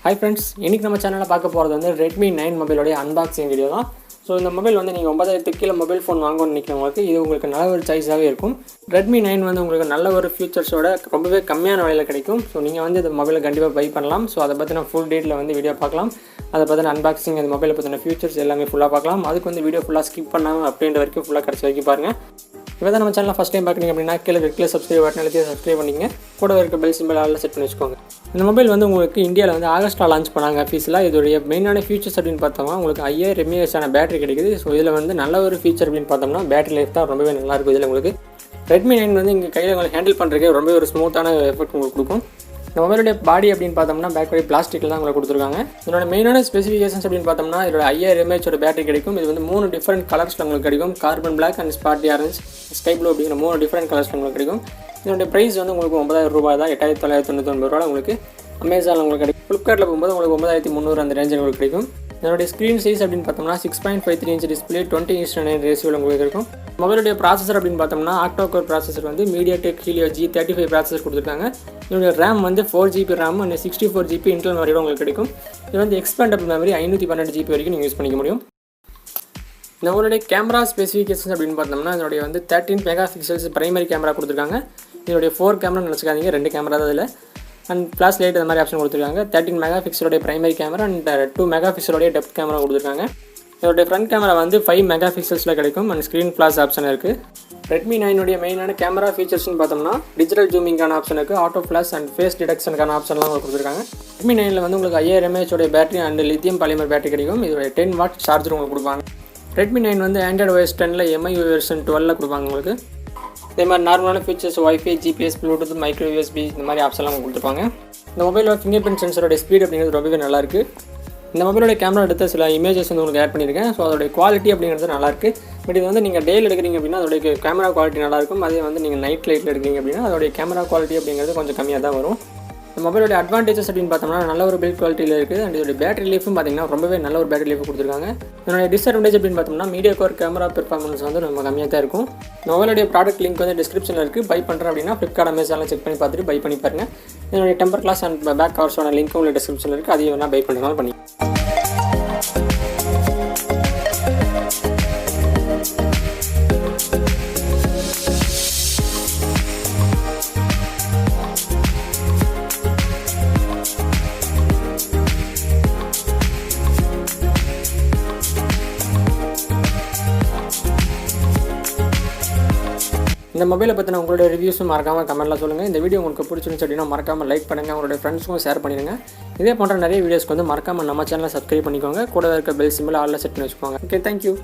Hi friends, இன்னைக்கு நம்ம சேனல்ல பார்க்க போறது வந்து Redmi 9 மொபைலோட அன்பாக்சிங் வீடியோ தான். ஸோ இந்த மொபைல் வந்து நீங்கள் 9000 கீழே மொபைல் ஃபோன் வாங்கணும்னு நினைக்கிறவங்களுக்கு இது உங்களுக்கு நல்ல ஒரு சாய்ஸாகவே இருக்கும். Redmi 9 வந்து உங்களுக்கு நல்ல ஒரு ஃபியூச்சர்ஸோட ரொம்பவே கம்மியான விலையில் கிடைக்கும். ஸோ நீங்கள் வந்து இந்த மொபைலை கண்டிப்பாக பை பண்ணலாம். ஸோ அதை பற்றின ஃபுல் டீட்டில் வந்து வீடியோ பார்க்கலாம். அதை பற்றின அன்பாக்சிங் அந்த மொபைலை பற்றின ஃபியூச்சர்ஸ் எல்லாமே ஃபுல்லாக பார்க்கலாம். அதுக்கு வந்து வீடியோ ஃபுல்லாக ஸ்கிப் பண்ணாமல் அப்படின்ற வரைக்கும் ஃபுல்லாக கடைசி வரைக்கும் பாருங்கள். இப்போ தான் நம்ம சேனலில் ஃபஸ்ட் டைம் பார்க்குறீங்க அப்படின்னா கீழே சப்ஸ்கிரைப் பட்டன் அழுத்தி சப்ஸ்கிரைப் பண்ணிங்க. கூட இருக்க பெல் சிம்பிள் ஆளில் செட் பண்ணி வச்சுக்கோங்க. இந்த மொபைல் வந்து உங்களுக்கு இந்தியாவில் வந்து ஆகஸ்ட்டில் லான்ச் பண்ணாங்க அஃபீஸில். இதோடைய மெயினான ஃபீச்சர்ஸ் அப்படின்னு பார்த்தோம்னா உங்களுக்கு 5000 mAh பேட்டரி கிடைக்குது. ஸோ இதில் வந்து நல்ல ஒரு ஃபீச்சர் அப்படின்னு பார்த்தோம்னா பேட்டரி லைஃப் தான் ரொம்பவே நல்லாயிருக்கும். இதில் உங்களுக்கு Redmi 9 வந்து இங்கே கையில் உங்களுக்கு ஹேண்டில் பண்ணுறதுக்கு ரொம்பவே ஒரு ஸ்மூத்தான எஃபெக்ட் உங்களுக்கு கொடுக்கும். இந்த மொபைலுடைய பாடி அப்படின்னு பார்த்தோம்னா பேக் பாடி பிளாஸ்டிக்கில் தான் உங்களுக்கு கொடுத்துருக்காங்க. இதோட மெயினான ஸ்பெசிஃபிகேஷன்ஸ் அப்படின்னு பார்த்தோம்னா இதோட 5000 mAh பேட்டரி கிடைக்கும். இது வந்து 3 டிஃப்ரெண்ட் கலர்ஸில் உங்களுக்கு கிடைக்கும். Carbon black and spotty orange, sky blue அப்படிங்கிற 3 டிஃப்ரெண்ட் கலர்ஸில் உங்களுக்கு கிடைக்கும். இதோட ப்ரைஸ் வந்து உங்களுக்கு 9000 ரூபாய் தான். 8999 ரூபாய் உங்களுக்கு அமேசானில் உங்களுக்கு கிடைக்கும். ஃப்ளிப்கார்ட்டில் போகும்போது உங்களுக்கு 9300 அந்த ரேஞ்சில் உங்களுக்கு கிடைக்கும். இதனுடைய ஸ்க்ரீன் சைஸ் அப்படின்னு பார்த்தோம்னா 6.53 inch டிஸ்பிளே 20:9 ரேஷியோவில் உங்களுக்கு இருக்கும். மொபைலுடைய ப்ராசஸர் அப்படின்னு பார்த்தோம்னா octa-core ப்ராசஸர் வந்து MediaTek Helio G35 ப்ராசஸர் கொடுத்துருக்காங்க. இதோடைய ரேம் வந்து 4GB RAM and 64GB internal மெமரியோட உங்களுக்கு கிடைக்கும். இது வந்து எக்ஸ்பேண்டபிள் மெமரி 512GB வரைக்கும் நீங்கள் யூஸ் பண்ணிக்க முடியும். நம்மளுடைய கேமரா ஸ்பெசிஃபிகேஷன்ஸ் அப்படின்னு பார்த்தோம்னா இதனுடைய வந்து 13 மெகாபிக்சல்ஸ் பிரைமரி கேமரா கொடுத்துருக்காங்க. இதனுடைய 4 கேமரா நினச்சிக்காதீங்க, 2 கேமரா தான் இதில். அண்ட் ஃப்ளாஷ் லைட் அந்த மாதிரி ஆப்ஷன் கொடுத்துருக்காங்க. 13 மெகாபிக்சலோடைய பிரைமரி கேமரா அண்ட் 2 மெகாபிக்சலோடைய டெப்த் கேமரா கொடுத்துருக்காங்க. இதோடைய ஃப்ரண்ட் கேமரா வந்து 5 மெகாபிக்சல்ஸில் கிடைக்கும் அண்ட் ஸ்க்ரீன் ஃப்ளாஷ் ஆப்ஷன் இருக்குது. Redmi 9 மெயினான கேமரா ஃபீச்சர்ஸ்னு பார்த்தோம்னா டிஜிட்டல் ஜூமிங்கான ஆப்ஷன் இருக்குது, ஆட்டோ ஃப்ளாஷ் அண்ட் ஃபேஸ் டிடெக்ஷனுக்கான ஆப்ஷன்லாம் உங்களுக்கு கொடுத்துருக்காங்க. Redmi 9 வந்து உங்களுக்கு 5000 mAh battery and lithium polymer battery கிடைக்கும். இதோட 10 வாட் சார்ஜர் உங்களுக்கு கொடுப்பாங்க. Redmi 9 வந்து Android OS 10 MIUI வெர்ஷன் 12 கொடுப்பாங்க உங்களுக்கு. இதே மாதிரி நார்மலான ஃபீச்சர்ஸ் வைஃபை, ஜிபிஎஸ், ப்ளூடூத், மைக்ரோயூஎஸ்பி இந்த மாதிரி ஆப்ஷன்லாம் உங்களுக்கு கொடுத்துருப்பாங்க. இந்த மொபைலோட ஃபிங்கர் பிரிண்ட் சென்சரோட ஸ்பீட் அப்படிங்கிறது ரொம்பவே நல்லாயிருக்கு. இந்த மொபைலோட கேமரா எடுத்த சில இமேஜஸ் வந்து உங்களுக்கு ஆட் பண்ணியிருக்கேன். ஸோ அதோடைய குவாலிட்டி அப்படிங்கிறது நல்லாயிருக்கு. பட் இது வந்து நீங்கள் டேயில் எடுக்கிறீங்க அப்படின்னா அதோடைய கேமரா குவாலிட்டி நல்லாயிருக்கும். அதே வந்து நீங்கள் நைட் லைட்டில் எடுக்கிறீங்க அப்படின்னா அதோடைய கேமரா குவாலிட்டி அப்படிங்கிறது கொஞ்சம் கம்மியாக தான் வரும். இந்த மொபைலோட அட்வான்டேஜஸ் அப்படின்னு பார்த்தோம்னா நல்ல ஒரு பில்ட் குவாலிட்டியில் இருக்குது. அண்ட் இதோட பேட்டரி லைஃபும் பார்த்தீங்கன்னா ரொம்பவே நல்ல ஒரு பேட்டரி லைஃப் கொடுத்துருக்காங்க. இதோட டிஸ்அட்வான்டேஜ் அப்படின்னு பார்த்தோம்னா MediaTek கேமரா பெர்ஃபார்மன்ஸ் வந்து ரொம்ப கம்மியாக தான் இருக்கும். மொபைலோடைய ப்ராடக்ட் லிங்க் வந்து டிஸ்கிரிப்ஷனில் இருக்குது. பை பண்ணுறேன் அப்படின்னா ஃப்ளிப்கார்ட் அமேசானில் செக் பண்ணி பார்த்துட்டு பை பண்ணி பாருங்கள். இதோடைய டெம்பர் கிளாஸ் அண்ட் பேக் கவர்ஸோட லிங்க் உங்களுக்கு டிஸ்கிரிப்ஷனில் இருக்குது. அதையும் வேணால் பை பண்ணுறதுனால பண்ணி. இந்த மொபைலை பற்றின உங்களோட ரிவ்யூஸும் மறக்காமல் கமெண்ட்டில் சொல்லுங்கள். இந்த வீடியோ உங்களுக்கு பிடிச்சிருந்துச்சு அப்படின்னா மறக்காமல் லைக் பண்ணுங்கள், உங்களுடைய ஃப்ரெண்ட்ஸுக்கும் ஷேர் பண்ணிடுங்க. இதே போன்ற நிறைய வீடியோஸ்க்கு வந்து மறக்காமல் நம்ம சேனலை சப்ஸ்கிரைப் பண்ணிக்கோங்க. கூட இருக்க பெல் சிம்பிள் ஆளில் செட் பண்ணி வச்சுக்கோங்க. Okay, thank you.